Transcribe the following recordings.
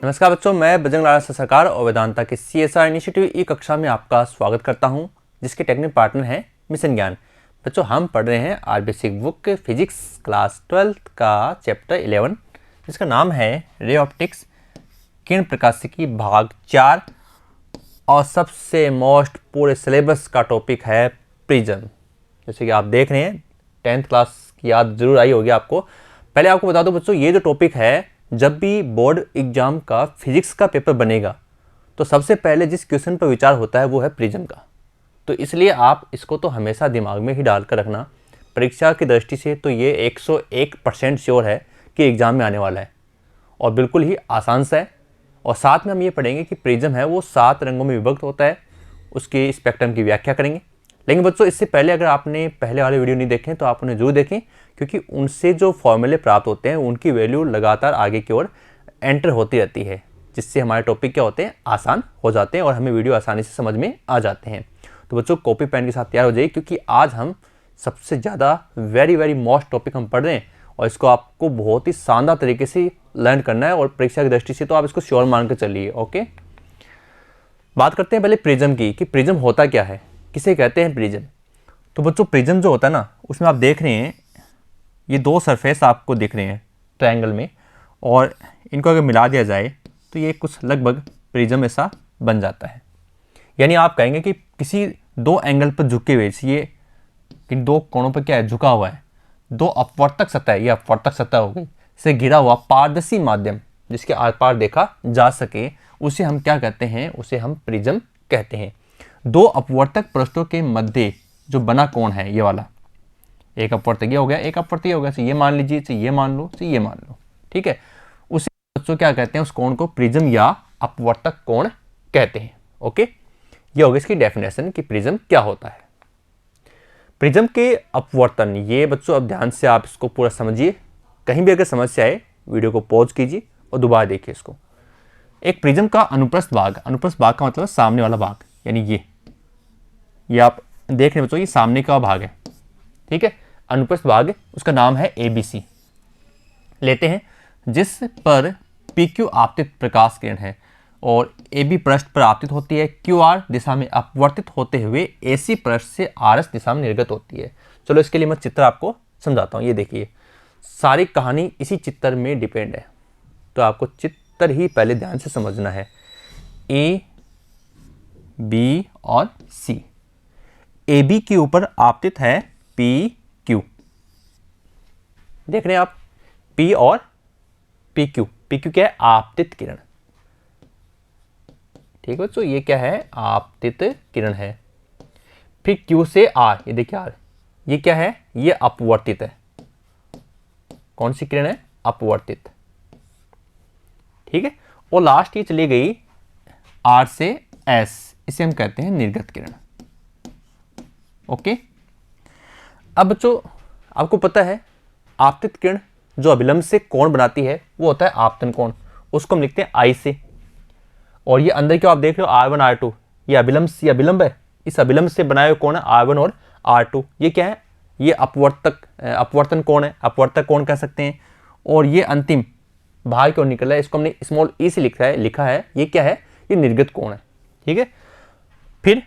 नमस्कार बच्चों, मैं बजरंग लाल सरकार और वेदांता के CSR इनिशिएटिव ई कक्षा में आपका स्वागत करता हूं, जिसके टेक्निकल पार्टनर हैं मिशन ज्ञान। बच्चों, हम पढ़ रहे हैं आरबीएसक बुक फिजिक्स क्लास 12 का चैप्टर 11, जिसका नाम है रे ऑप्टिक्स, किरण प्रकाशिकी भाग 4। और सबसे मोस्ट पूरे सिलेबस का टॉपिक है प्रिज्म। जैसे कि आप देख रहे हैं, 10th क्लास की याद जरूर आई होगी आपको। पहले आपको बता दो बच्चों, ये जो टॉपिक है, जब भी बोर्ड एग्जाम का फिजिक्स का पेपर बनेगा तो सबसे पहले जिस क्वेश्चन पर विचार होता है वो है प्रिज्म का। तो इसलिए आप इसको तो हमेशा दिमाग में ही डाल कर रखना। परीक्षा की दृष्टि से तो ये 101% श्योर है कि एग्जाम में आने वाला है और बिल्कुल ही आसान सा है। और साथ में हम ये पढ़ेंगे कि प्रिज्म है वो 7 रंगों में विभक्त होता है, उसके स्पेक्ट्रम की व्याख्या करेंगे। लेकिन बच्चों, इससे पहले अगर आपने पहले वाले वीडियो नहीं देखे तो आप उन्हें जरूर देखें, क्योंकि उनसे जो फॉर्मूले प्राप्त होते हैं उनकी वैल्यू लगातार आगे की ओर एंटर होती रहती है, जिससे हमारे टॉपिक क्या होते हैं, आसान हो जाते हैं और हमें वीडियो आसानी से समझ में आ जाते हैं। तो बच्चों, कॉपी पेन के साथ तैयार हो जाइए, क्योंकि आज हम सबसे ज़्यादा वेरी मोस्ट टॉपिक हम पढ़ रहे हैं और इसको आपको बहुत ही शानदार तरीके से लर्न करना है। और परीक्षा की दृष्टि से तो आप इसको श्योर मान कर चलिए। ओके, बात करते हैं पहले प्रिज्म की, कि प्रिज्म होता क्या है, किसे कहते हैं प्रिज्म। तो बच्चों, प्रिज्म जो होता है ना, उसमें आप देख रहे हैं ये 2 सरफेस आपको दिख रहे हैं ट्रायंगल में, और इनको अगर मिला दिया जाए तो ये कुछ लगभग प्रिज्म ऐसा बन जाता है। यानी आप कहेंगे कि किसी 2 एंगल पर झुके हुए, ये कि 2 कोणों पर क्या है, झुका हुआ है, 2 अपवर्तक सतह, ये अपवर्तक सतह हो गई, से घिरा हुआ पारदर्शी माध्यम जिसके आर पार देखा जा सके, उसे हम क्या कहते हैं, उसे हम प्रिज्म कहते हैं। 2 अपवर्तक पृष्ठों के मध्य जो बना कोण है, ये वाला, एक अपवर्तक ये हो गया, एक अपवर्तक ये हो गया, ये मान लीजिए, ये मान लो, ये मान लो, ठीक है। उसे बच्चों क्या कहते हैं, उस कोण को प्रिज्म या अपवर्तक कोण कहते हैं। ओके, ये हो गई इसकी डेफिनेशन कि प्रिज्म क्या होता है। प्रिज्म के अपवर्तन, ये बच्चों अब ध्यान से आप इसको पूरा समझिए। कहीं भी अगर समस्या आए वीडियो को पॉज कीजिए और दोबारा देखिए इसको। एक प्रिज्म का अनुप्रस्थ भाग, अनुप्रस्थ भाग का मतलब सामने वाला भाग, यानी ये आप देख रहे हैं बच्चों, ये सामने का भाग है, ठीक है। अनुप्रस्थ भाग, उसका नाम है ABC लेते हैं, जिस पर PQ आपतित प्रकाश किरण है और AB पृष्ठ पर आपतित होती है, QR दिशा में अपवर्तित होते हुए AC पृष्ठ से RS दिशा में निर्गत होती है। चलो इसके लिए मैं चित्र आपको समझाता हूँ। ये देखिए, सारी कहानी इसी चित्र में डिपेंड है, तो आपको चित्र ही पहले ध्यान से समझना है। A, B और C। AB के ऊपर आपतित है PQ, देख रहे हैं आप, P और PQ। PQ क्या है, आपतित किरण, ठीक है बच्चों, ये क्या है, आपतित किरण है। फिर Q से R, ये देखिए R, ये क्या है, ये अपवर्तित है। कौन सी किरण है, अपवर्तित, ठीक है। और लास्ट ये चली गई R से S, इसे हम कहते हैं निर्गत किरण। ओके, अब बच्चों आपको पता है आपतित किरण जो अभिलंब से कोण बनाती है वो होता है आपतन कोण, उसको हम लिखते हैं I से। और ये अंदर क्यों आप देख रहे हो R1 R2, ये अभिलंब है, इस अभिलंब से बनाए हुए कोण है R1 और R2। ये क्या है, ये अपवर्तन कोण है, अपवर्तक कोण कह सकते हैं। और ये अंतिम बाहर की ओर निकल रहा है, इसको हमने स्मॉल e से लिखा है, ये क्या है, ये निर्गत कोण है, ठीक है। फिर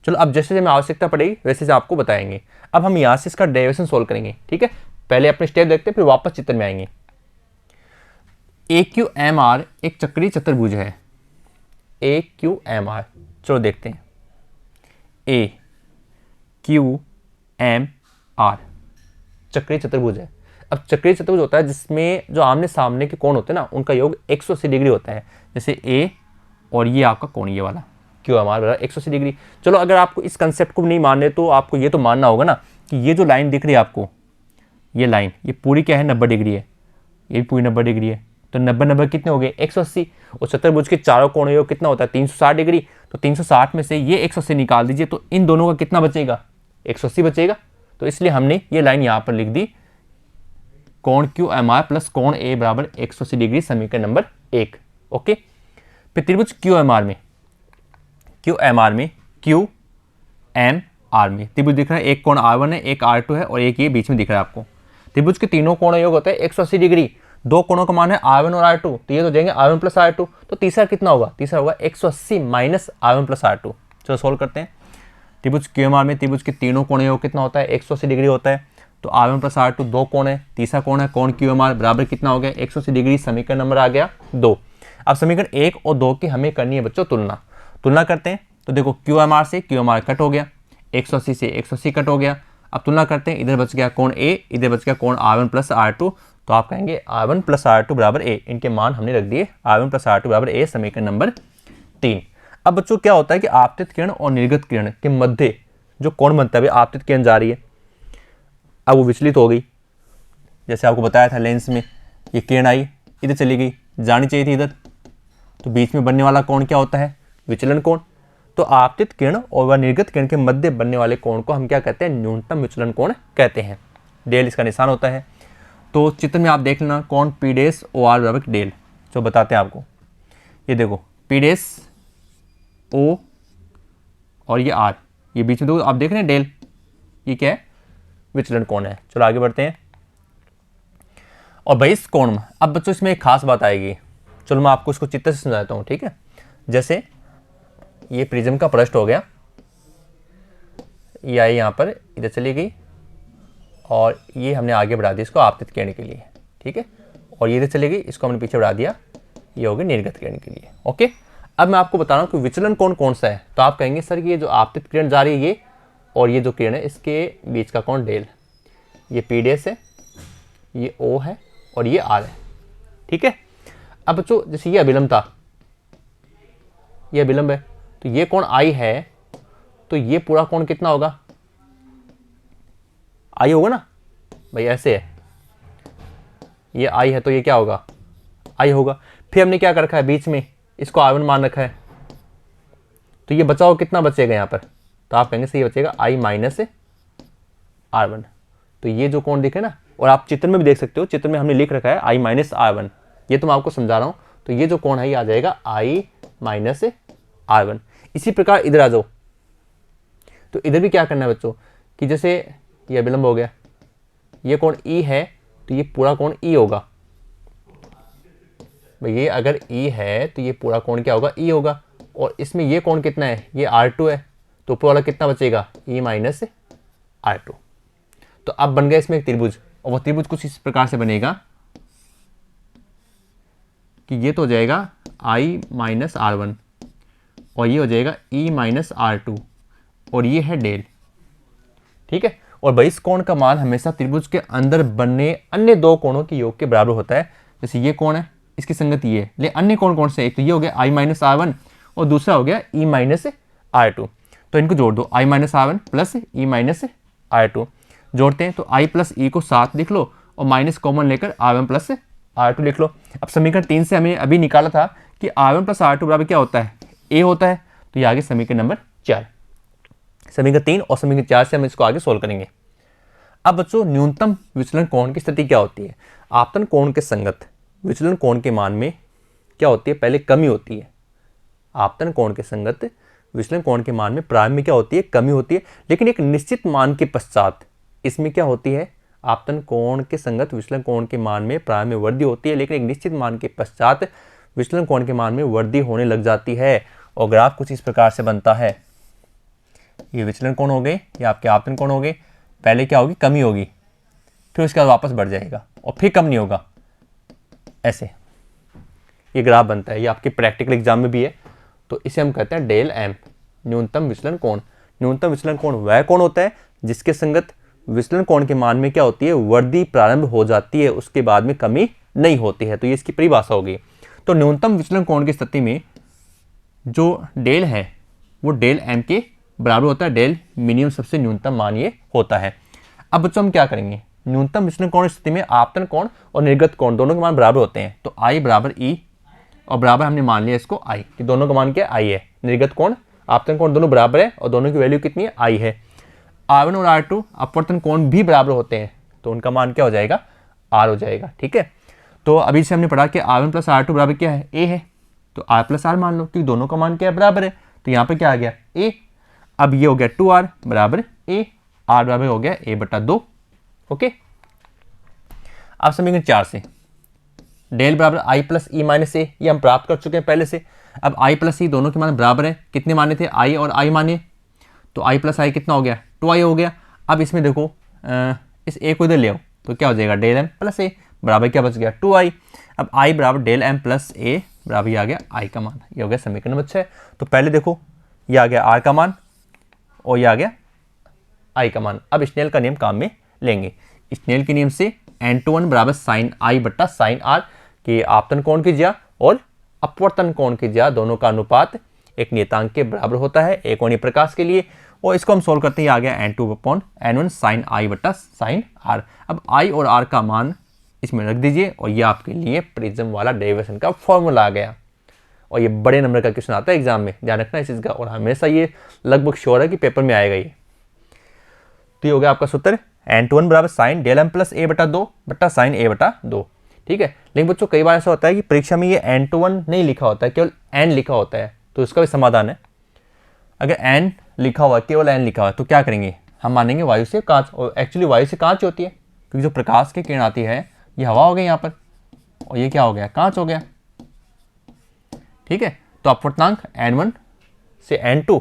चलो, अब जैसे हमें आवश्यकता पड़ेगी वैसे से आपको बताएंगे। अब हम यहाँ से इसका डेरिवेशन सोल्व करेंगे, ठीक है। पहले अपने स्टेप देखते हैं, फिर वापस चित्र में आएंगे। AQMR एक चक्रीय चतुर्भुज है, AQMR, चलो देखते हैं। AQMR चक्रीय चतुर्भुज है। अब चक्रीय चतुर्भुज होता है जिसमें जो आमने सामने के कोण होते हैं ना, उनका योग 180 डिग्री होता है। जैसे A और ये आपका कोण, ये वाला QMR 180 डिग्री। चलो, अगर आपको इस कंसेप्ट को नहीं मानने तो आपको ये तो मानना होगा ना कि ये जो लाइन दिख रही है आपको, ये लाइन, ये पूरी क्या है, 90 डिग्री है, ये भी पूरी 90 डिग्री है। तो 90 कितने हो गए, 180। और चतुर्भुज के चारों कोणों योग कितना होता है, 360 डिग्री। तो 360 में से ये 180 निकाल दीजिए, तो इन दोनों का कितना बचेगा, 180 बचेगा। तो इसलिए हमने ये लाइन यहाँ पर लिख दी, कोण QMR प्लस कोण A बराबर 180 डिग्री, समीकरण नंबर 1। ओके, फिर त्रिभुज QMR में QMR में त्रिभुज दिख रहा है, एक कोण R1 है, एक R2 है और एक ये बीच में दिख रहा है आपको। त्रिभुज के तीनों कोण योग होता है 180 डिग्री। दो कोणों का मान है R1 और R2, तो ये तो जाएंगे R1 प्लस R2, तो तीसरा कितना होगा, तीसरा होगा 180 माइनस R1 प्लस R2। चलो सोल्व करते हैं। त्रिभुज QMR में त्रिभुज के तीनों कोणे वो कितना होता है, 180 डिग्री होता है। तो R1 प्लस R2 दो कोण है, तीसरा कोण है कोण QMR बराबर कितना हो गया, 180 डिग्री। समीकरण नंबर आ गया 2। अब समीकरण 1 और 2 की हमें करनी है बच्चों तुलना करते हैं। तो देखो QMR से QMR कट हो गया, 180 से 180 कट हो गया। अब तुलना करते हैं, इधर बच गया कोण A, इधर बच गया कोण R1 प्लस R2। तो आप कहेंगे R1 प्लस R2 बराबर A। इनके मान हमने रख दिए, R1 प्लस R2 बराबर A, समीकरण नंबर 3। अब बच्चों क्या होता है कि आपतित किरण और निर्गत किरण के मध्य जो कोण बनता है, आपतित किरण जा रही है, अब वो विचलित हो गई। जैसे आपको बताया था लेंस में, ये किरण आई इधर चली गई, जानी चाहिए थी इधर, तो बीच में बनने वाला कोण क्या होता है, विचलन कोण। तो आपतित किरण और निर्गत किरण के मध्य बनने वाले कोण को हम क्या कहते हैं, न्यूनतम विचलन कोण कहते हैं। डेल इसका निशान होता है। तो चित्र में आप देख लेना, कोण P डैश OR बराबर डेल। जो बताते हैं आपको, ये देखो P डैश O और ये R, ये बीच में दो आप देख रहे हैं डेल, ये क्या है, विचलन कोण है। चलो आगे बढ़ते हैं। और भाई इस कोण में अब बच्चों इसमें एक खास बात आएगी। चलो मैं आपको इसको चित्र से समझाता हूँ, ठीक है। जैसे ये प्रिज्म का पृष्ठ हो गया, ये आई यहाँ पर इधर चली गई, और ये हमने आगे बढ़ा दिया इसको आपतित किरण के लिए, ठीक है। और ये इधर चली गई, इसको हमने पीछे बढ़ा दिया, ये हो गया निर्गत किरण के लिए, ओके। अब मैं आपको बता रहा हूँ कि विचलन कोण कौन सा है। तो आप कहेंगे सर कि ये जो आपतित किरण जा रही है ये, और ये जो किरण है इसके बीच का कोण डेल, ये P डैश है, ये O है और ये R है, ठीक है। अब बच्चों जैसे ये अभिलंब था, ये अभिलंब है, तो ये कोण I है, तो ये पूरा कोण कितना होगा, I होगा ना भाई, ऐसे है, ये I है तो ये क्या होगा, I होगा। फिर हमने क्या कर रखा है बीच में, इसको R1 मान रखा है, तो ये बचाओ कितना बचेगा यहाँ पर, तो आप कहेंगे सही बचेगा I माइनस R1। तो ये जो कोण दिखे ना, और आप चित्र में भी देख सकते हो, चित्र में हमने लिख रखा है I माइनस R1, ये तो मैं आपको समझा रहा हूँ। तो ये जो कोण है ये आ जाएगा I माइनस R1। इसी प्रकार इधर आ जाओ, तो इधर भी क्या करना है बच्चों कि जैसे ये अभिलंब हो गया, ये कोण E है, तो ये पूरा कोण E होगा भाई। ये अगर E है तो ये पूरा कोण क्या होगा, E होगा। और इसमें ये कोण कितना है, ये R2 है, तो ऊपर वाला कितना बचेगा, E माइनस R2। तो अब बन गया इसमें एक त्रिभुज, और वो त्रिभुज कुछ इस प्रकार से बनेगा कि ये तो हो जाएगा I माइनस R1, और ये हो जाएगा E माइनस R2, और ये है डेल, ठीक है। और भाई इस कोण का मान हमेशा त्रिभुज के अंदर बनने अन्य दो कोणों के योग के बराबर होता है। जैसे ये कोण है, इसकी संगति ये है, लेकिन अन्य कोण कौन से, एक तो ये हो गया I माइनस R1 और दूसरा हो गया E माइनस R2। तो इनको जोड़ दो, I minus R1 plus E minus R2 जोड़ते हैं, तो I प्लस E को साथ लिख लो और माइनस कॉमन लेकर R1 प्लस R2 लिख लो। अब समीकरण 3 से हमें अभी निकाला था कि R1 प्लस R2 बराबर क्या होता है, A होता है। तो ये आगे समीकरण नंबर 4, समीकरण 3 और समीकरण 4 से हम इसको आगे सोल्व करेंगे। अब बच्चों न्यूनतम विचलन कोण की स्थिति क्या होती है, आपतन कोण के संगत विचलन कोण के मान में क्या होती है, पहले कमी होती है। आपतन कोण के संगत विचलन कोण के मान में प्रारंभ में क्या होती है, कमी होती है, लेकिन एक निश्चित मान के पश्चात इसमें क्या होती है, आपतन कोण के संगत विचलन कोण के मान में प्रारंभ में वृद्धि होती है, लेकिन एक निश्चित मान के पश्चात विचलन कोण के मान में वृद्धि होने लग जाती है। और ग्राफ कुछ इस प्रकार से बनता है, ये विचलन कोण हो गए, ये आपके आपतन कोण हो गए। पहले क्या होगी, कमी होगी, फिर उसके बाद वापस बढ़ जाएगा और फिर कम नहीं होगा, ऐसे ये ग्राफ बनता है। ये आपके प्रैक्टिकल एग्जाम में भी है। तो इसे हम कहते हैं डेल एम, न्यूनतम विचलन कोण। न्यूनतम विचलन कोण वह कोण होता है जिसके संगत विचलन कोण के मान में क्या होती है, वृद्धि प्रारंभ हो जाती है, उसके बाद में कमी नहीं होती है। तो ये इसकी परिभाषा होगी। तो न्यूनतम विचलन कोण की स्थिति में जो डेल है वो डेल एम के बराबर होता है। डेल मिनिमम सबसे न्यूनतम मान ये होता है। अब बच्चों हम क्या करेंगे, न्यूनतम विचलन कोण स्थिति में आपतन कोण और निर्गत कोण दोनों के मान बराबर होते हैं। तो I बराबर E और बराबर हमने मान लिया इसको I, कि दोनों का मान क्या I है। निर्गत कोण आपतन कोण दोनों बराबर है और दोनों की वैल्यू कितनी है, I है। R1 और R2 अपवर्तन कोण भी बराबर होते हैं, तो उनका मान क्या हो जाएगा, R हो जाएगा, ठीक है। तो अभी से हमने पढ़ा कि R1 प्लस R2 बराबर क्या है, A है। तो R प्लस R मान लो, क्योंकि दोनों का मान क्या है, बराबर है। तो यहाँ पर क्या आ गया, A। अब ये हो गया 2R बराबर A, R बराबर हो गया A बटा 2, ओके। अब समीकरण 4 से डेल बराबर आई प्लस ई माइनस ए, ये हम प्राप्त कर चुके हैं पहले से। अब आई प्लस ई दोनों के मान बराबर है, कितने माने थे, आई और आई माने, तो आई प्लस आई कितना हो गया, 2i हो गया। अब इसमें देखो इस ए को इधर ले आओ तो क्या हो जाएगा, डेल एम प्लस ए बराबर क्या बच गया, 2i। अब आई बराबर डेल एम प्लस ए बराबर ये आ गया आई का मान, ये हो गया समीकरण नंबर 6। तो पहले देखो ये आ गया आर का मान और ये आ गया आई का मान। अब स्नेल का नियम काम में लेंगे। स्नेल के नियम से n2 बराबर साइन आई बट्टा साइन आर कि आपतन कोण की ज्या और अपवर्तन कोण की ज्या दोनों का अनुपात एक नियतांक के बराबर होता है एक कोणीय प्रकाश के लिए। और इसको हम सोल्व करते हैं, आ गया n2/n1 साइन आई बट्टा साइन आर। अब आई और आर का मान इसमें रख दीजिए और ये आपके लिए प्रिज्म वाला डेरिवेशन का फॉर्मूला आ गया। और ये बड़े नंबर का क्वेश्चन आता है एग्जाम में, ध्यान रखना इस चीज़ का, और हमेशा ये लगभग श्योर है कि पेपर में आएगा ये। तो ये हो गया आपका सूत्र n2 बराबर साइन डेल एम प्लस ए बटा 2 बट्टा साइन ए बटा 2। ठीक है, लेकिन बच्चों कई बार ऐसा होता है कि परीक्षा में ये n2 नहीं लिखा होता है, केवल n लिखा होता है, तो इसका भी समाधान है। अगर n लिखा हुआ है, केवल n लिखा हुआ है, तो क्या करेंगे, हम मानेंगे वायु से कांच, और एक्चुअली वायु से कांच होती है क्योंकि जो प्रकाश की किरण आती है ये हवा हो गई यहाँ पर, और ये क्या हो गया, कांच हो गया। ठीक है, तो अपवर्तनांक n1 से n2,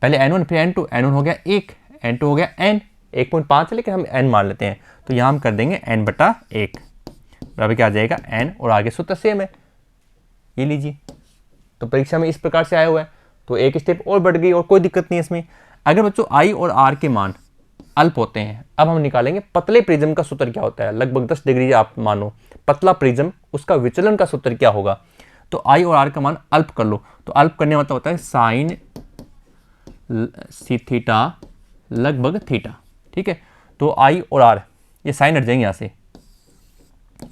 पहले n1 फिर n2, n1 हो गया 1, n2 हो गया n, 1.5 है लेकिन हम n मान लेते हैं, तो यहाँ हम कर देंगे n बटा 1 बराबर क्या आ जाएगा n, और आगे सूत्र सेम है, ये लीजिए। तो परीक्षा में इस प्रकार से आया हुआ है, तो एक स्टेप और बढ़ गई और कोई दिक्कत नहीं है इसमें। अगर बच्चों आई और आर के मान अल्प होते हैं, अब हम निकालेंगे पतले प्रिज्म का सूत्र क्या होता है, लगभग 10 डिग्री आप मानो पतला प्रिज्म, उसका विचलन का सूत्र क्या होगा। तो आई और आर का मान अल्प कर लो, तो अल्प करने मतलब होता है साइन सी थीटा लगभग थीटा। ठीक है, तो आई और आर ये साइन हट जाएंगे यहाँ से,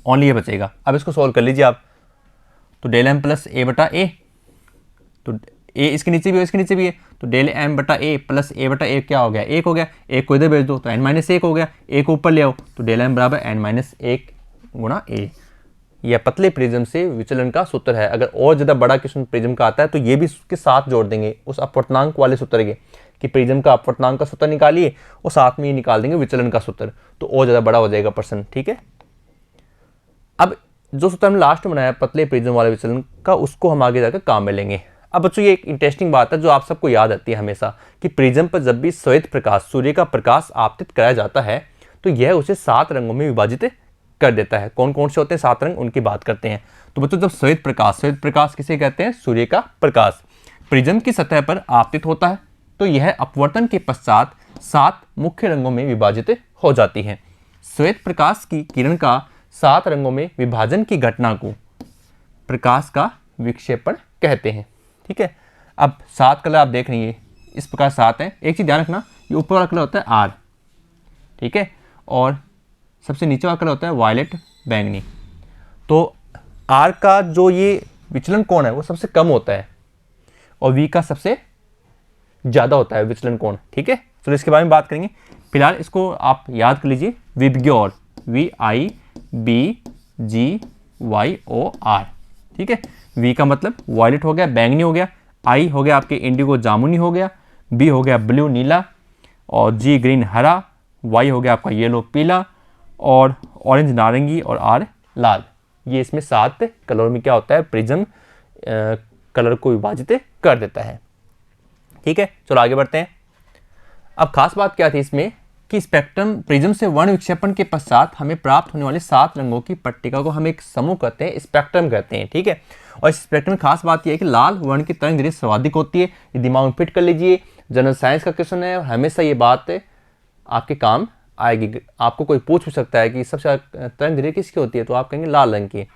ओनली ये बचेगा। अब इसको सोल्व कर लीजिए आप, तो डेल एम प्लस ए बटा ए, तो ए इसके नीचे भी है इसके नीचे भी है, तो डेल एम बटा ए प्लस ए बटा ए क्या हो गया, 1 हो गया, 1 को इधर भेज दो तो n-1 हो गया, 1 को ऊपर ले आओ तो डेल एम बराबर n-1 गुणा ए। यह पतले प्रिज्म से विचलन का सूत्र है। अगर और ज़्यादा बड़ा क्वेश्चन प्रिज्म का आता है तो ये भी उसके साथ जोड़ देंगे उस अपवर्तनांक वाले सूत्र के, कि प्रिज्म का अपवर्तनांक का सूत्र निकालिए और साथ में ये निकाल देंगे विचलन का सूत्र, तो और ज़्यादा बड़ा हो जाएगा प्रश्न। ठीक है, अब जो सूत्र हम लास्ट में बनाया पतले प्रिज्म वाले विचलन का, उसको हम आगे जाकर काम में लेंगे। अब बच्चों ये एक इंटरेस्टिंग बात है जो आप सबको याद आती है हमेशा, कि प्रिज्म पर जब भी श्वेत प्रकाश, सूर्य का प्रकाश आपतित कराया जाता है तो यह उसे 7 रंगों में विभाजित कर देता है। कौन कौन से होते हैं 7 रंग, उनकी बात करते हैं। तो बच्चों जब श्वेत प्रकाश किसे कहते हैं, सूर्य का प्रकाश प्रिज्म की सतह पर आपतित होता है तो यह अपवर्तन के पश्चात 7 मुख्य रंगों में विभाजित हो जाती है। श्वेत प्रकाश की किरण का 7 रंगों में विभाजन की घटना को प्रकाश का विक्षेपण कहते हैं। ठीक है, अब 7 कलर आप देख रही है इस प्रकार 7 हैं। एक चीज ध्यान रखना, ये ऊपर वाला कलर होता है आर, ठीक है, और सबसे नीचे वाला कलर होता है वायलेट बैंगनी। तो आर का जो ये विचलन कोण है वो सबसे कम होता है और वी का सबसे ज्यादा होता है विचलन कोण। ठीक है, तो इसके बारे में बात करेंगे। फिलहाल इसको आप याद कर लीजिए, विबग्योर, VIBGYOR। ठीक है, वी का मतलब वायलेट हो गया, बैंगनी हो गया, आई हो गया आपके इंडिगो जामुनी हो गया, बी हो गया ब्लू नीला, और जी ग्रीन हरा, वाई हो गया आपका येलो पीला, और ऑरेंज नारंगी, और आर लाल। ये इसमें 7 कलर में क्या होता है, प्रिज्म कलर को विभाजित कर देता है। ठीक है, चलो आगे बढ़ते हैं। अब खास बात क्या थी इसमें कि स्पेक्ट्रम प्रिज्म से वर्ण विक्षेपण के पश्चात हमें प्राप्त होने वाले 7 रंगों की पट्टिका को हम एक समूह कहते हैं, स्पेक्ट्रम कहते हैं। ठीक है, और इस स्पेक्ट्रम में खास बात यह है कि लाल वर्ण की तरंग दैर्घ्य सर्वाधिक होती है। ये दिमाग में फिट कर लीजिए, जनरल साइंस का क्वेश्चन है, हमेशा ये बात आपके काम आएगी। आपको कोई पूछ भी सकता है कि सबसे तरंग दैर्घ्य किसकी होती है, तो आप कहेंगे लाल रंग की,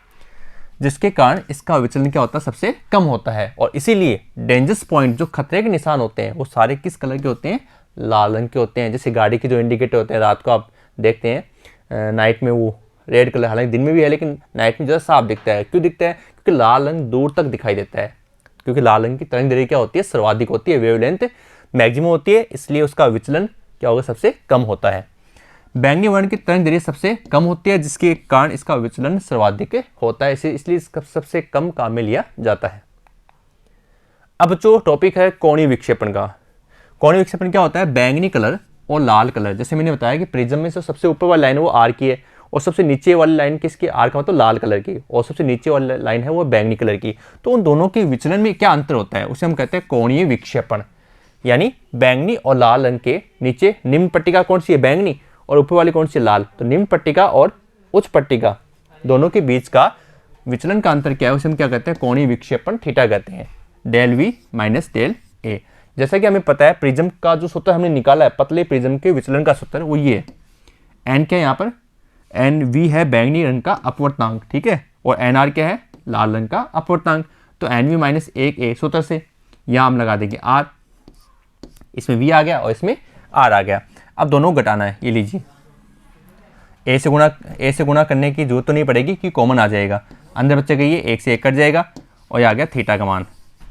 जिसके कारण इसका विचलन क्या होता है, सबसे कम होता है। और इसीलिए डेंजरस पॉइंट जो खतरे के निशान होते हैं वो सारे किस कलर के होते हैं, लाल रंग के होते हैं। जैसे गाड़ी के जो इंडिकेटर होते हैं रात को आप देखते हैं नाइट में वो रेड कलर, हालांकि दिन में भी है लेकिन नाइट में ज़्यादा साफ दिखता है। क्यों दिखता है, क्योंकि लाल रंग दूर तक दिखाई देता है, क्योंकि लाल रंग की तरंग दैर्घ्य क्या होती है, सर्वाधिक होती है, वेवलेंथ मैक्सिमम होती है, इसलिए उसका विचलन क्या होगा, सबसे कम होता है। बैंगनी वर्ण की तरंग दैर्घ्य सबसे कम होती है, जिसके कारण इसका विचलन सर्वाधिक होता है, इसलिए इसका सबसे कम काम में लिया जाता है। अब जो टॉपिक है कोणीय विक्षेपण का। कोणीय विक्षेपण क्या होता है, बैंगनी कलर और लाल कलर। जैसे मैंने बताया कि प्रिज्म में से सबसे ऊपर वाली लाइन वो आर की है और सबसे नीचे वाली लाइन किसकी, आर का मतलब लाल कलर की, और सबसे नीचे वाली लाइन है वो बैंगनी कलर की। तो उन दोनों के विचलन में क्या अंतर होता है, उसे हम कहते हैं कोणीय विक्षेपण। यानी बैंगनी और लाल रंग के नीचे निम्न पट्टिका कौन सी है, बैंगनी, और ऊपर वाली कौन सी, लाल। तो निम्न पट्टिका और उच्च पट्टिका दोनों के बीच का विचलन का अंतर क्या है, उसे हम क्या कहते हैं, कोणीय विक्षेपण थीटा कहते हैं। Del V minus del A. जैसा कि हमें पता है प्रिज्म का जो सूत्र हमने निकाला है, पतले प्रिज्म के विचलन का सूत्र वो ये है, एन क्या है यहाँ पर, एन वी है बैंगनी रंग का अपवर्तनांक, ठीक है, और एन आर क्या है, लाल रंग का अपवर्तनांक। तो एन वी माइनस एक ए सूत्र से यहाँ हम लगा देंगे आर, इसमें वी आ गया और इसमें आर आ गया। अब दोनों घटाना है, ये लीजिए, ए से गुणा करने की जरूरत तो नहीं पड़ेगी कि कॉमन आ जाएगा, अंदर बच्चे गई है 1 से 1 कट जाएगा, और ये आ गया थीटा का मान,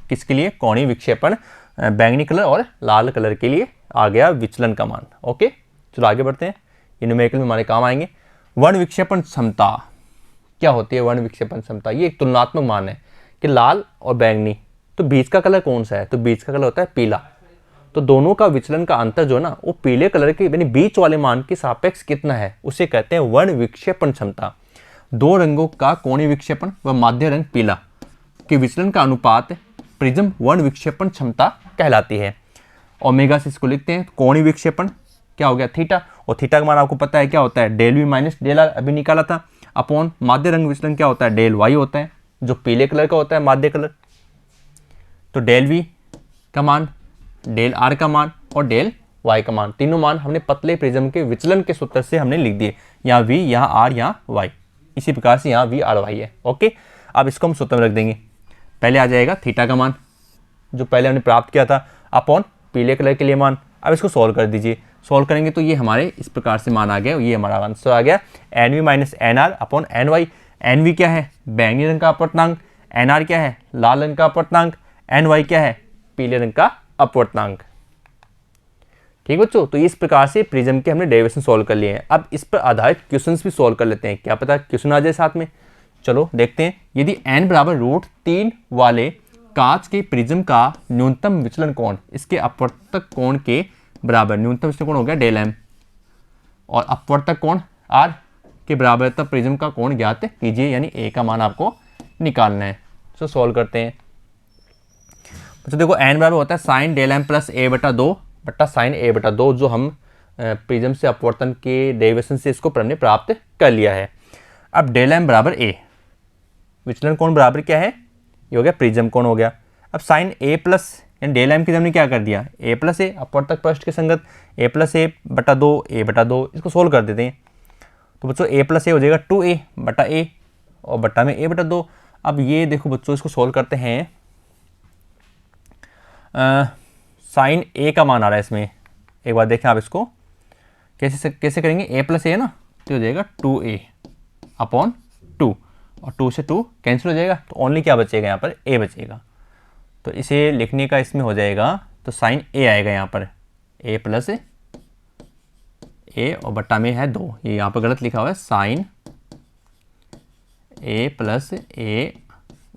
किसके लिए, कोणीय विक्षेपण बैंगनी कलर और लाल कलर के लिए आ गया विचलन का मान। ओके, चलो आगे बढ़ते हैं, ये न्यूमेरिकल में हमारे काम आएंगे। वर्ण विक्षेपण क्षमता क्या होती है, वर्ण विक्षेपण क्षमता ये एक तुलनात्मक मान है कि लाल और बैंगनी, तो बीच का कलर कौन सा है, तो बीच का कलर होता है पीला। तो दोनों का विचलन का अंतर जो है ना, वो पीले कलर के यानी बीच वाले मान के सापेक्ष कितना है, उसे कहते हैं वर्ण विक्षेपण क्षमता। दो रंगों का कोणीय विक्षेपण व माध्य रंग पीला के विचलन का अनुपात प्रिज्म वर्ण विक्षेपण क्षमता कहलाती है। ओमेगा से इसको लिखते हैं, कोणीय विक्षेपण क्या हो गया, थीटा, और थीटा का मान आपको पता है क्या होता है, del V minus del R, अभी निकाला था, अपॉन माध्य रंग विचलन क्या होता है, डेल वाई होता है, जो पीले कलर का होता है माध्य कलर। तो डेल वी का मान, डेल आर का मान और डेल वाई का मान, तीनों मान हमने पतले प्रिज्म के विचलन के सूत्र से हमने लिख दिए, यहाँ वी, यहाँ आर, यहाँ वाई। इसी प्रकार से यहाँ वी आर वाई है। ओके, अब इसको हम सूत्र में रख देंगे। पहले आ जाएगा थीटा का मान जो पहले हमने प्राप्त किया था, अपॉन पीले कलर के लिए मान। अब इसको सॉल्व कर दीजिए, सॉल्व करेंगे तो ये हमारे इस प्रकार से मान आ गया, ये हमारा आंसर आ गया N V minus N R upon N Y. N V क्या है, बैंगनी रंग का अपवर्तनांक, एन आर क्या है, लाल रंग का अपवर्तनांक, एन वाई क्या है, पीले रंग का अपवर्तनांक। ठीक बच्चों, तो इस प्रकार से प्रिज्म के हमने डेरिवेशन सॉल्व कर लिए हैं। अब इस पर आधारित क्वेश्चंस भी सॉल्व कर लेते हैं, क्या पता क्वेश्चन आ जाए साथ में। चलो देखते हैं, यदि n बराबर √3 वाले कांच के प्रिज्म का न्यूनतम विचलन कोण इसके अपवर्तक कोण के बराबर, न्यूनतम विचलन कोण हो गया डेल m, और अपवर्तक कोण r के बराबर, तब प्रिज्म का कोण ज्ञात कीजिए, यानी a का मान आपको निकालना है। तो सॉल्व करते हैं। तो देखो n बराबर होता है sine del m plus a बटा 2 बट्टा साइन a बटा 2, जो हम प्रिज्म से अपवर्तन के डेरिवेशन से इसको हमने प्राप्त कर लिया है। अब डेल m बराबर a, विचलन कोण बराबर क्या है, ये हो गया प्रिज्म कोण हो गया। अब sine a plus del m की हमने क्या कर दिया, a प्लस ए, अपवर्तक पृष्ठ के संगत a प्लस ए बटा 2 a बटा 2, इसको सोल्व कर देते हैं। तो बच्चों a प्लस ए हो जाएगा 2a बटा a, और बट्टा में a बटा 2। अब ये देखो बच्चों, इसको सोल्व करते हैं, साइन a का मान आ रहा है इसमें, एक बार देखें आप इसको कैसे करेंगे, a प्लस ए है ना, तो हो जाएगा 2a अपॉन 2, और 2 से 2 कैंसिल हो जाएगा, तो ओनली क्या बचेगा यहाँ पर, a बचेगा। तो इसे लिखने का इसमें हो जाएगा, तो साइन a आएगा यहाँ पर, a प्लस ए और बट्टा में है 2, ये यहाँ पर गलत लिखा हुआ है, साइन a प्लस ए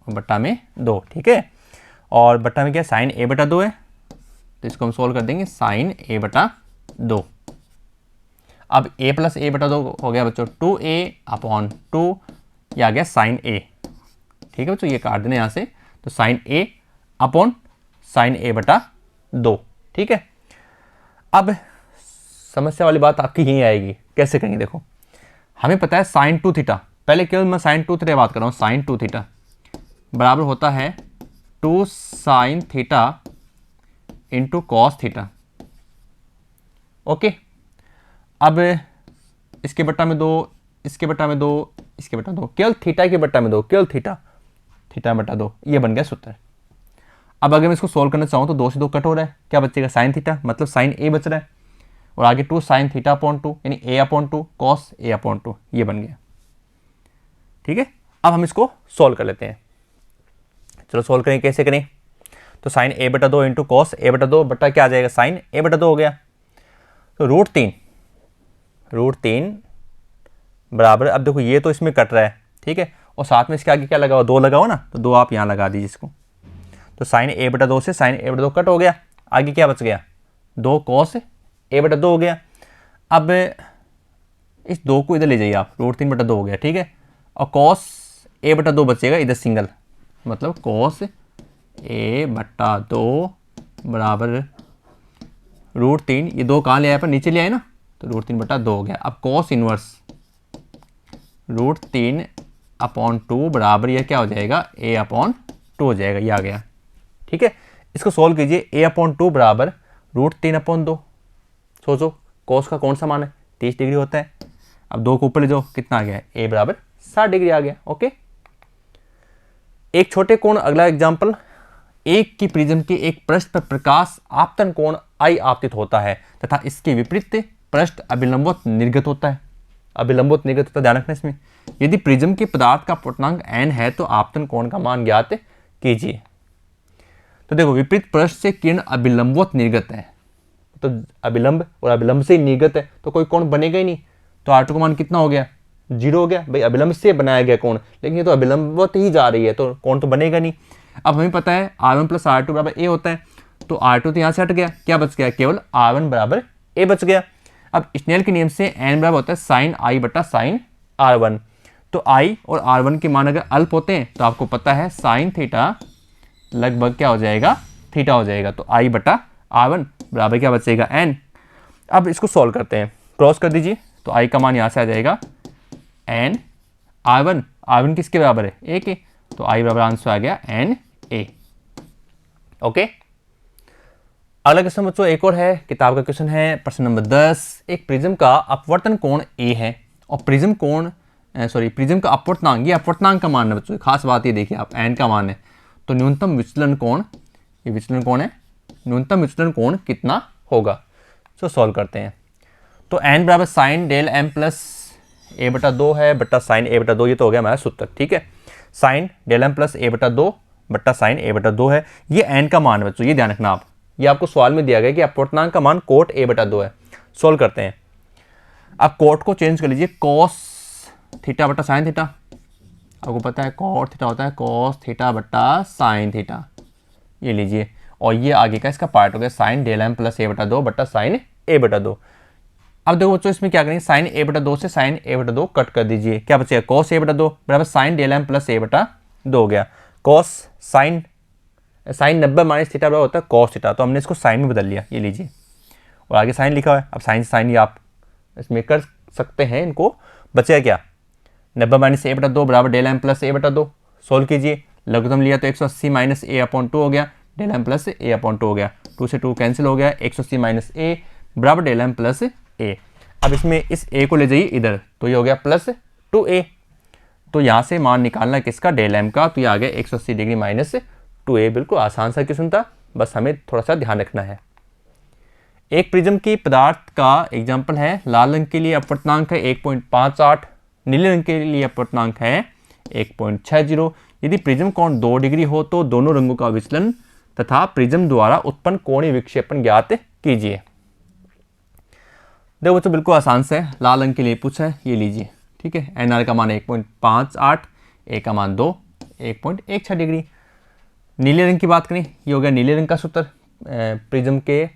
और बट्टा में 2, ठीक है। और बट्टा में क्या, साइन a बटा 2 है, तो इसको हम सोल्व कर देंगे, साइन a बटा 2। अब a प्लस ए बटा 2 हो गया बच्चों 2a अपॉन 2, ये आ गया साइन a, ठीक है बच्चों, ये काट देने यहाँ से, तो sine a upon sine a बटा 2, ठीक है। अब समस्या वाली बात आपकी यहीं आएगी, कैसे करेंगे, देखो हमें पता है साइन 2 थीटा, पहले केवल मैं साइन 2 थीटा बात कर रहा हूँ, साइन 2 थीटा बराबर होता है 2 sine theta into cos theta. Okay, अब इसके बट्टा में 2, इसके बट्टा में 2, इसके बट्टा 2, केवल थीटा के बट्टा में 2, केवल थीटा बट्टा 2, ये बन गया सूत्र। अब अगर मैं इसको सोल्व करना चाहूँ तो 2 से 2 कट हो रहा है, क्या बचेगा, साइन थीटा, मतलब साइन a बच रहा है, और आगे 2 साइन थीटा अपॉन 2 यानी a upon 2 cos a upon 2, ये बन गया, ठीक है। अब हम इसको सोल्व कर लेते हैं, चलो सोल्व करें, कैसे करें, तो साइन a बटा 2 इंटू कॉस a बटा 2 बट्टा क्या आ जाएगा, साइन a बटा 2 हो गया, तो √3 बराबर, अब देखो ये तो इसमें कट रहा है, ठीक है, और साथ में इसके आगे क्या लगा हुआ, 2 लगा हो ना, तो 2 आप यहाँ लगा दीजिए इसको, तो साइन a बटा 2 से साइन a बटा 2 कट हो गया, आगे क्या बच गया, 2 कॉस a बटा 2 हो गया। अब इस 2 को इधर ले जाइए आप, √3/2 हो गया, ठीक है। और cos a/2 बचेगा इधर सिंगल, मतलब cos a/2 बराबर √3, ये 2 कहाँ ले आए पर नीचे ले आए ना, तो √3/2 हो गया। अब cos इनवर्स √3/2 बराबर ये क्या हो जाएगा, a/2 हो जाएगा, ये आ गया, ठीक है। इसको सोल्व कीजिए, a/2 बराबर √3/2। सोचो cos का कौन सा मान है, 30 डिग्री होता है। अब 2 को ऊपर ले जाओ, कितना आ गया, a बराबर 60 डिग्री आ गया, ओके। एक छोटे कोण, अगला एग्जाम्पल, एक की प्रिज्म के एक पृष्ठ पर प्रकाश आपतन कोण I आपतित होता है तथा इसके विपरीत पृष्ठ अभिलंबवत निर्गत होता है। अभिलंबवत निर्गत होता है, ध्यान रखना इसमें। यदि प्रिज्म के पदार्थ का पूर्णांक n है तो आपतन कोण का मान ज्ञात कीजिए। तो देखो, विपरीत पृष्ठ से किरण अभिलंबवत निर्गत है, तो अभिलंब और अभिलंब से निर्गत है, तो कोई कोण बनेगा ही नहीं। तो R2 का मान कितना हो गया, 0 हो गया। भाई अभिलंब से बनाया गया कोण, लेकिन ये तो अभिलंबवत ही जा रही है, तो कोण तो बनेगा नहीं। अब हमें पता है R1 + R2 बराबर a होता है, तो R2 तो यहाँ से हट गया, क्या बच गया, केवल R1 बराबर a बच गया। अब स्नेल के नियम से n बराबर होता है sin I बटा sin R1। तो I और R1 के मान अगर अल्प होते हैं तो आपको पता है sin थीटा लगभग क्या हो जाएगा, थीटा हो जाएगा। तो I बटा R1 बराबर क्या बचेगा, n। अब इसको सॉल्व करते हैं, क्रॉस कर दीजिए, तो I का मान यहाँ से आ जाएगा n R1। R1 किसके बराबर है, a के, तो I बराबर आंसर आ गया n a, ओके। अगला क्वेश्चन बच्चों एक और है, किताब का क्वेश्चन है, प्रश्न नंबर 10। एक प्रिज्म का अपवर्तन कोण a है और प्रिज्म का अपवर्तनांक, ये अपवर्तनांक का मान है बच्चों, खास बात ये देखिए आप, n का मान है, तो न्यूनतम विचलन कोण, ये विचलन कोण है, न्यूनतम विचलन कोण कितना होगा। सो सॉल्व करते हैं। तो n बराबर sin del m plus a/2 है बट्टा sin a/2, ये तो हो गया हमारा सूत्र, ठीक है। sin del m plus a/2 बट्टा sin a/2 है, ये n का मान है बच्चों, ये ध्यान रखना आप, ये आपको सवाल में दिया गया कि अपवर्तनांक का मान cot a/2 है। सोल्व करते हैं। अब cot को चेंज कर लीजिए, cos थीटा बट्टा sin थीटा, आपको पता है cot थीटा होता है cos थीटा बट्टा sin थीटा, ये लीजिए, और ये आगे का इसका पार्ट हो गया sin del m plus a/2 बट्टा sin a/2। अब देखो बच्चों, इसमें क्या करेंगे, sin a/2 से sin a/2 कट कर दीजिए, क्या बचेगा, cos a/2 बराबर sin del m plus a/2 हो गया। cos sin 90 माइनस थीटा बराबर होता है cos थीटा, तो हमने इसको sin में बदल लिया, ये लीजिए, और आगे sin लिखा हुआ है। अब sin ये आप इसमें कर सकते हैं, इनको बचेगा क्या, 90 माइनस a/2 बराबर del m plus a/2। Solve कीजिए, लघुत्तम लिया तो 180 माइनस a/2 हो गया, डेल m प्लस a/2 हो गया, 2 से 2 कैंसिल हो गया, 180 माइनस a बराबर डेल m प्लस a। अब इसमें इस a को ले जाइए इधर, तो ये हो गया प्लस 2a, तो यहाँ से मान निकालना किसका, डेल m का, तो ये आ गया 180 डिग्री माइनस 2a। बिल्कुल आसान सा क्वेश्चन था, बस हमें थोड़ा सा ध्यान रखना है। एक प्रिज्म की पदार्थ का एग्जाम्पल है, लाल रंग के लिए अपवर्तनांक है 1.58, नीले रंग के लिए अपवर्तनांक है 1.60। यदि प्रिज्म कोण 2 डिग्री हो तो दोनों रंगों का विचलन तथा प्रिज्म द्वारा उत्पन्न कोणीय विक्षेपण ज्ञात कीजिए। देखो बच्चों, बिल्कुल आसान से है, लाल रंग के लिए पूछा है, ये लीजिए, ठीक है। NR का मान 1.58, A का मान 2, 1.16 डिग्री। नीले रंग की बात करें, ये हो गया नीले रंग का सूत्र, प्रिज्म के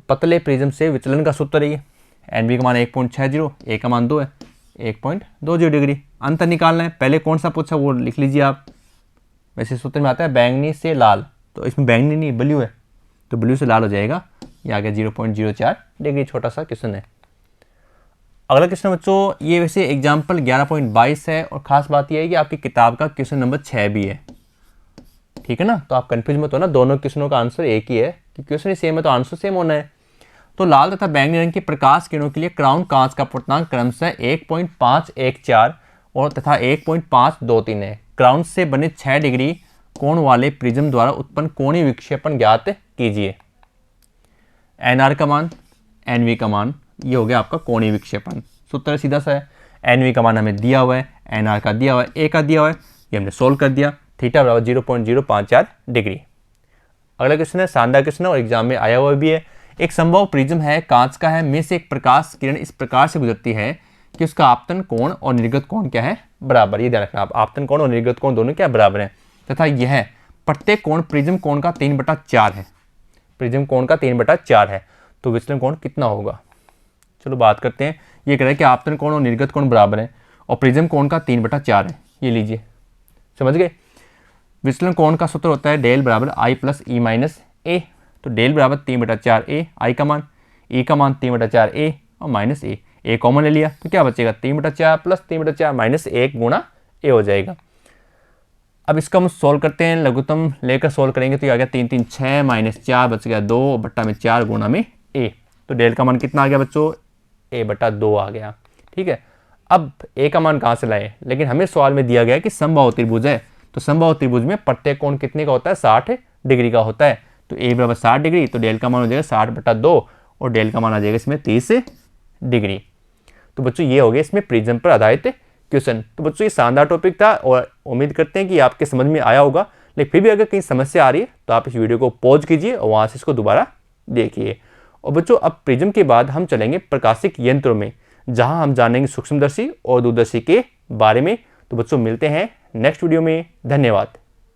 पतले प्रिज्म से विचलन का सूत्र है ये। NB का मान 1.60, A का मान 2 है, 1.20 डिग्री। अंतर निकालना है, पहले कौन सा पूछा वो लिख लीजिए आप, वैसे सूत्र में आता है बैंगनी से लाल, तो इसमें बैंगनी नहीं ब्लू है, तो ब्लू से लाल हो जाएगा, ये आ गया 0.04 डिग्री। छोटा सा क्वेश्चन है। अगला क्वेश्चन बच्चों, ये वैसे एग्जाम्पल 11.22 है, और खास बात यह है कि आपकी किताब का क्वेश्चन नंबर 6 भी है, ठीक है ना। तो आप कंफ्यूज मत हो ना, दोनों क्वेश्चनों का आंसर एक ही है, कि क्वेश्चन ही सेम है तो आंसर सेम होना है। तो लाल तथा बैंगनी रंग के प्रकाश किरणों के लिए क्राउन कांच का पूर्णांक क्रमशः 1.514 और तथा 1.523 है। क्राउन से बने 6 डिग्री कोण वाले प्रिज्म द्वारा उत्पन्न कोणीय विक्षेपण ज्ञात कीजिए। NR का मान, NV का मान, ये हो गया आपका कोणीय विक्षेपण। सूत्र सीधा सा है, NV का मान हमें दिया हुआ है, NR का दिया हुआ है, A का दिया हुआ है, ये हमने सोल्व कर दिया, थीटा बराबर 0.054 डिग्री। अगला क्वेश्चन है, शानदार क्वेश्चन है और एग्जाम में आया हुआ भी है। एक संभव प्रिज्म है, कांच का है, में से एक प्रकाश किरण इस प्रकार से गुजरती है कि उसका आपतन कोण और निर्गत कोण क्या है, बराबर। ये ध्यान रखना आप, आपतन कोण और निर्गत कोण दोनों क्या बराबर हैं, तथा यह प्रत्येक कोण प्रिज्म कोण का 3/4 है। प्रिज्म कोण का 3/4 है, तो विचलन कोण कितना होगा। चलो बात करते हैं। ये कह रहा है कि आपतन कोण और निर्गत कोण बराबर है और प्रिज्म कोण का 3/4 है। ये लीजिए, समझ गए। विचलन कोण का सूत्र होता है डेल बराबर आई प्लस ई माइनस ए। तो डेल बराबर 3/4 ए, आई का मान, ई का मान 3/4 ए और माइनस ए कॉमन ले लिया तो क्या बचेगा 3/4 प्लस 3/4 माइनस 1 गुणा ए हो जाएगा। अब इसका हम सोल्व करते हैं, लघुत्तम लेकर सोल्व करेंगे तो ये आ गया 3 3 6 माइनस 4 बच गया 2 बट्टा में 4 गुणा में ए। तो डेल का मान कितना आ गया बच्चों, a/2 आ गया। ठीक है, अब ए का मान कहाँ से लाए, लेकिन हमें सवाल में दिया गया कि समबाहु त्रिभुज है, तो समबाहु त्रिभुज में प्रत्येक कोण कितने का होता है 60 डिग्री का होता है। तो ए बराबर 60 डिग्री, तो डेल का मान हो जाएगा 60/2 और डेल का मान आ जाएगा इसमें 30 डिग्री। तो बच्चों ये हो गया इसमें प्रिज्म पर आधारित क्वेश्चन। तो बच्चों ये शानदार टॉपिक था और उम्मीद करते हैं कि आपके समझ में आया होगा, लेकिन फिर भी अगर कहीं समस्या आ रही है तो आप इस वीडियो को पॉज कीजिए और वहाँ से इसको दोबारा देखिए। और बच्चों अब प्रिज्म के बाद हम चलेंगे प्रकाशिक यंत्रों में, जहाँ हम जानेंगे सूक्ष्मदर्शी और दूरदर्शी के बारे में। तो बच्चों मिलते हैं नेक्स्ट वीडियो में, धन्यवाद।